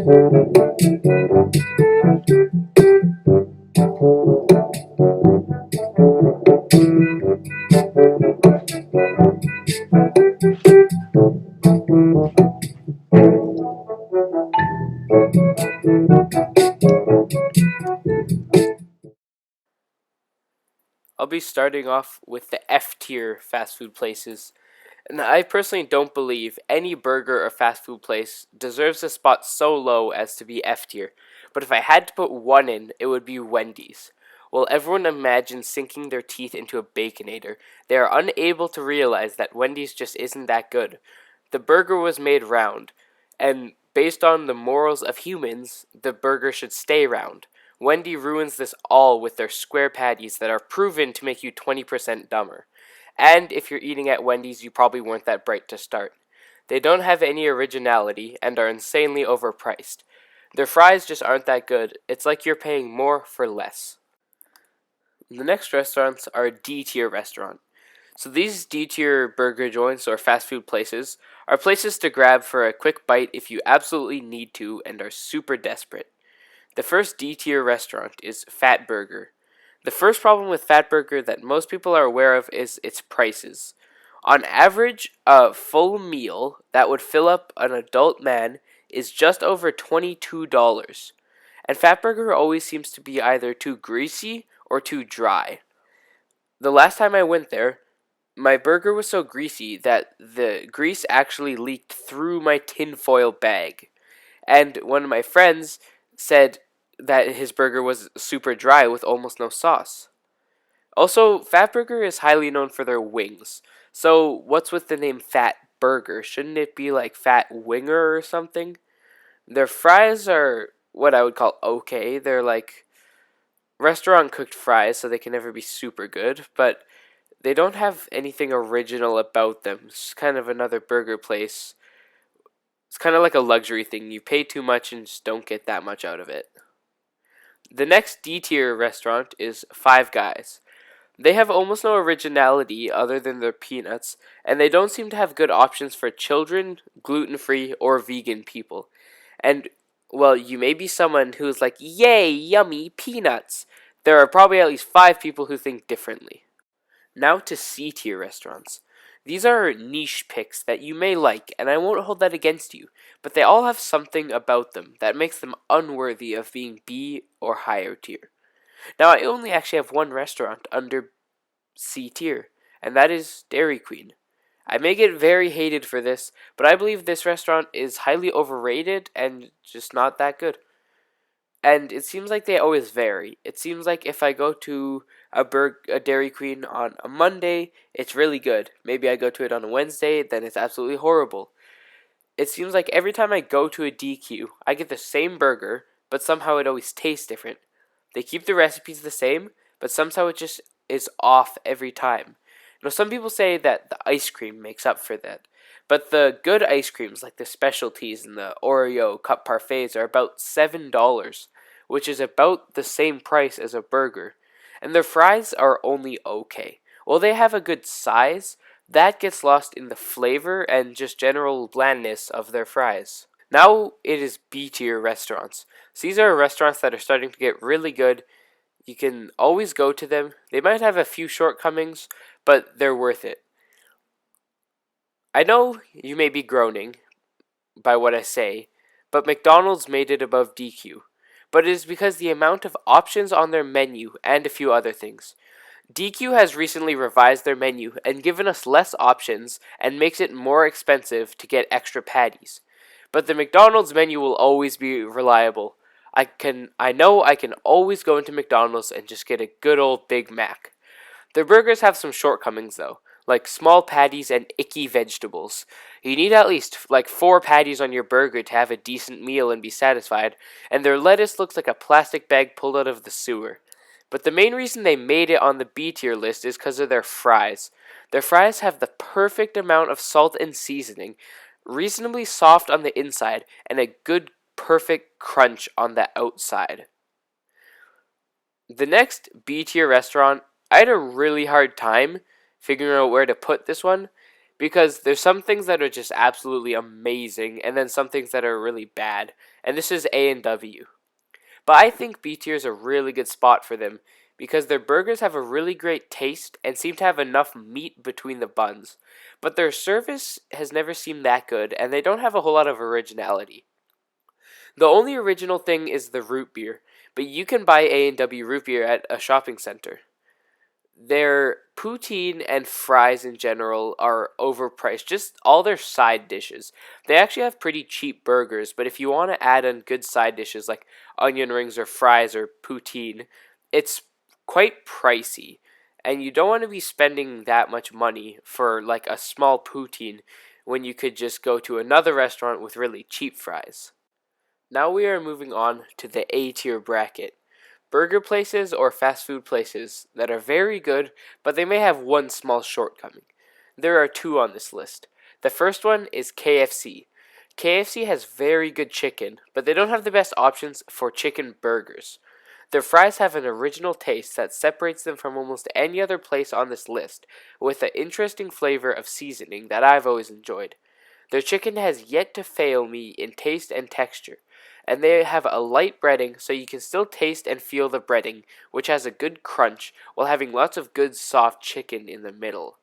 I'll be starting off with the F tier fast food places. And I personally don't believe any burger or fast food place deserves a spot so low as to be F tier. But if I had to put one in, it would be Wendy's. While everyone imagines sinking their teeth into a Baconator, they are unable to realize that Wendy's just isn't that good. The burger was made round, and based on the morals of humans, the burger should stay round. Wendy ruins this all with their square patties that are proven to make you 20% dumber. And if you're eating at Wendy's, you probably weren't that bright to start. They don't have any originality and are insanely overpriced. Their fries just aren't that good. It's like you're paying more for less. The next restaurants are a D tier restaurant. So these D tier burger joints or fast food places are places to grab for a quick bite if you absolutely need to and are super desperate. The first D tier restaurant is FATBURGER. The first problem with FATBURGER that most people are aware of is its prices. On average, a full meal that would fill up an adult man is just over $22. And FATBURGER always seems to be either too greasy or too dry. The last time I went there, my burger was so greasy that the grease actually leaked through my tinfoil bag. And one of my friends said that his burger was super dry with almost no sauce. Also, Fatburger is highly known for their wings. So, what's with the name Fat Burger? Shouldn't it be like Fat Winger or something? Their fries are what I would call okay. They're like restaurant cooked fries, so they can never be super good, but they don't have anything original about them. It's kind of another burger place. It's kind of like a luxury thing. You pay too much and just don't get that much out of it. The next D tier restaurant is Five Guys. They have almost no originality other than their peanuts, and they don't seem to have good options for children, gluten free, or vegan people. And, well, you may be someone who's like, yay, yummy, peanuts. There are probably at least 5 people who think differently. Now to C tier restaurants. These are niche picks that you may like, and I won't hold that against you, but they all have something about them that makes them unworthy of being B or higher tier. Now, I only actually have one restaurant under C tier, and that is Dairy Queen. I may get very hated for this, but I believe this restaurant is highly overrated and just not that good. And it seems like they always vary. It seems like if I go to a Dairy Queen on a Monday, it's really good. Maybe I go to it on a Wednesday, then it's absolutely horrible. It seems like every time I go to a DQ, I get the same burger, but somehow it always tastes different. They keep the recipes the same, but somehow it just is off every time. Now, some people say that the ice cream makes up for that, but the good ice creams, like the specialties and the Oreo cup parfaits, are about $7, which is about the same price as a burger. And their fries are only okay. While they have a good size, that gets lost in the flavor and just general blandness of their fries. Now it is B tier restaurants. So these are restaurants that are starting to get really good. You can always go to them. They might have a few shortcomings, but they're worth it. I know you may be groaning by what I say, but McDonald's made it above DQ. But it is because the amount of options on their menu and a few other things. DQ has recently revised their menu and given us less options and makes it more expensive to get extra patties. But the McDonald's menu will always be reliable. I know I can always go into McDonald's and just get a good old Big Mac. Their burgers have some shortcomings though, like small patties and icky vegetables. You need at least like 4 patties on your burger to have a decent meal and be satisfied, and their lettuce looks like a plastic bag pulled out of the sewer. But the main reason they made it on the B tier list is because of their fries. Their fries have the perfect amount of salt and seasoning, reasonably soft on the inside, and a good, perfect crunch on the outside. The next B tier restaurant, I had a really hard time figuring out where to put this one because there's some things that are just absolutely amazing, and then some things that are really bad. And this is A and W. But I think B tier is a really good spot for them because their burgers have a really great taste and seem to have enough meat between the buns. But their service has never seemed that good, and they don't have a whole lot of originality. The only original thing is the root beer, but you can buy A&W root beer at a shopping center. Their poutine and fries in general are overpriced, just all their side dishes. They actually have pretty cheap burgers, but if you want to add in good side dishes like onion rings or fries or poutine, it's quite pricey. And you don't want to be spending that much money for like a small poutine when you could just go to another restaurant with really cheap fries. Now we are moving on to the A tier bracket. Burger places or fast food places that are very good, but they may have one small shortcoming. There are two on this list. The first one is KFC. KFC has very good chicken, but they don't have the best options for chicken burgers. Their fries have an original taste that separates them from almost any other place on this list, with an interesting flavor of seasoning that I've always enjoyed. Their chicken has yet to fail me in taste and texture, and they have a light breading so you can still taste and feel the breading, which has a good crunch while having lots of good soft chicken in the middle.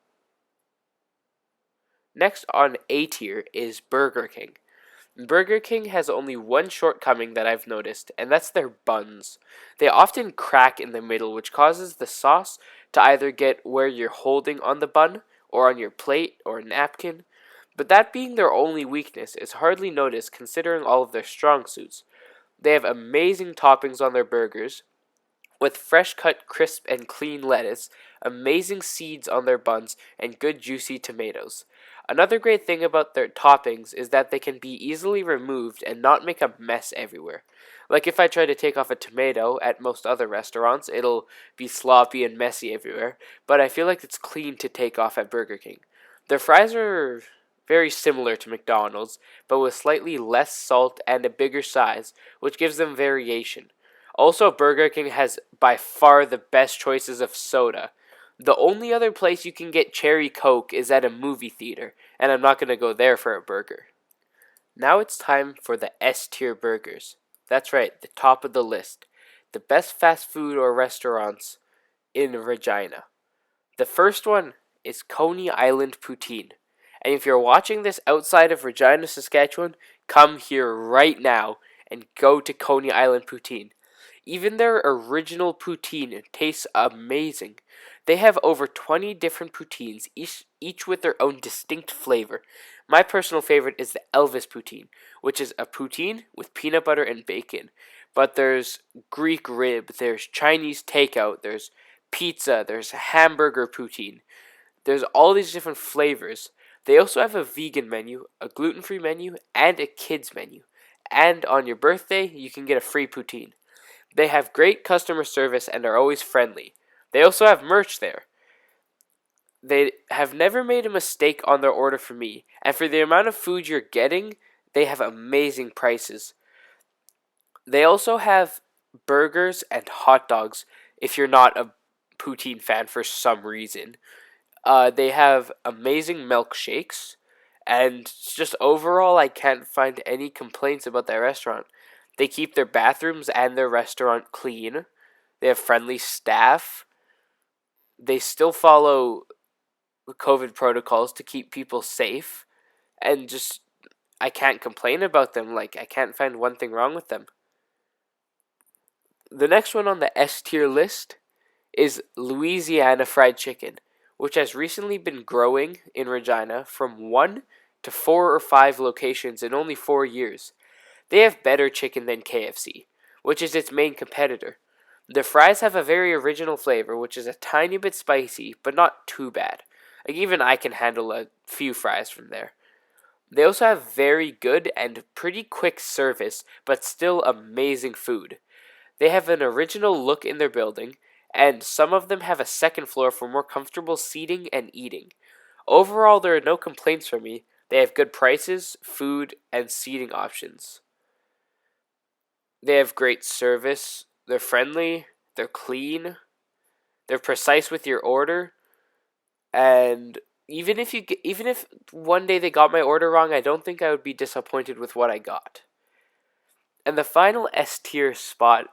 Next on A tier is Burger King. Burger King has only one shortcoming that I've noticed, and that's their buns. They often crack in the middle, which causes the sauce to either get where you're holding on the bun, or on your plate, or napkin. But that being their only weakness is hardly noticed considering all of their strong suits. They have amazing toppings on their burgers, with fresh cut crisp and clean lettuce, amazing seeds on their buns, and good juicy tomatoes. Another great thing about their toppings is that they can be easily removed and not make a mess everywhere. Like if I try to take off a tomato at most other restaurants, it'll be sloppy and messy everywhere, but I feel like it's clean to take off at Burger King. Their fries are very similar to McDonald's, but with slightly less salt and a bigger size, which gives them variation. Also, Burger King has by far the best choices of soda. The only other place you can get cherry Coke is at a movie theater, and I'm not going to go there for a burger. Now it's time for the S tier burgers. That's right, the top of the list. The best fast food or restaurants in Regina. The first one is Coney Island Poutine. And if you're watching this outside of Regina, Saskatchewan, come here right now and go to Coney Island Poutine. Even their original poutine tastes amazing. They have over 20 different poutines, each with their own distinct flavor. My personal favorite is the Elvis poutine, which is a poutine with peanut butter and bacon. But there's Greek rib, there's Chinese takeout, there's pizza, there's hamburger poutine. There's all these different flavors. They also have a vegan menu, a gluten-free menu, and a kids menu. And on your birthday, you can get a free poutine. They have great customer service and are always friendly. They also have merch there. They have never made a mistake on their order for me, and for the amount of food you're getting, they have amazing prices. They also have burgers and hot dogs if you're not a poutine fan for some reason. They have amazing milkshakes, and just overall, I can't find any complaints about their restaurant. They keep their bathrooms and their restaurant clean. They have friendly staff. They still follow COVID protocols to keep people safe. And just, I can't complain about them. Like, I can't find one thing wrong with them. The next one on the S tier list is Louisiana Fried Chicken, which has recently been growing in Regina from 1 to 4 or 5 locations in only 4 years. They have better chicken than KFC, which is its main competitor. The fries have a very original flavor, which is a tiny bit spicy, but not too bad. Like even I can handle a few fries from there. They also have very good and pretty quick service, but still amazing food. They have an original look in their building, and some of them have a second floor for more comfortable seating and eating. Overall, there are no complaints from me. They have good prices, food, and seating options. They have great service, they're friendly, they're clean, they're precise with your order, and even if one day they got my order wrong, I don't think I would be disappointed with what I got. And the final S tier spot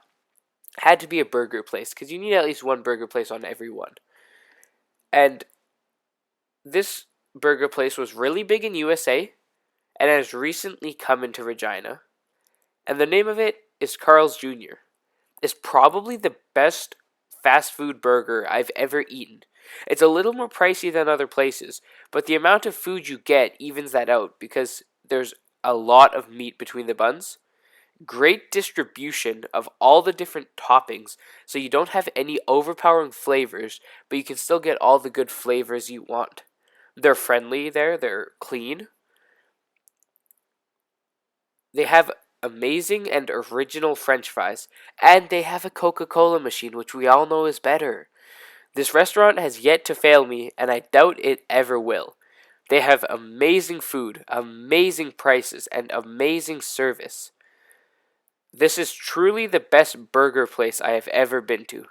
had to be a burger place, because you need at least one burger place on every one. And this burger place was really big in USA and has recently come into Regina. And the name of it is Carl's Jr. It's probably the best fast food burger I've ever eaten. It's a little more pricey than other places, but the amount of food you get evens that out because there's a lot of meat between the buns. Great distribution of all the different toppings, so you don't have any overpowering flavors, but you can still get all the good flavors you want. They're friendly there, they're clean. They have amazing and original French fries, and they have a Coca-Cola machine, which we all know is better. This restaurant has yet to fail me, and I doubt it ever will. They have amazing food, amazing prices, and amazing service. This is truly the best burger place I have ever been to.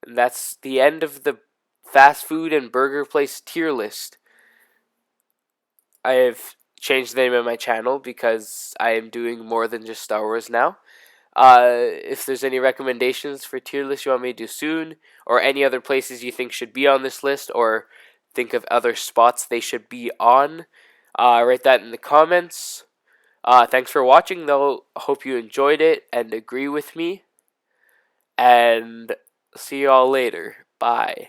And that's the end of the fast food and burger place tier list. I have changed the name of my channel because I am doing more than just Star Wars now. If there's any recommendations for tier lists you want me to do soon, or any other places you think should be on this list, or think of other spots they should be on, write that in the comments. Thanks for watching, though. Hope you enjoyed it and agree with me. And see you all later. Bye.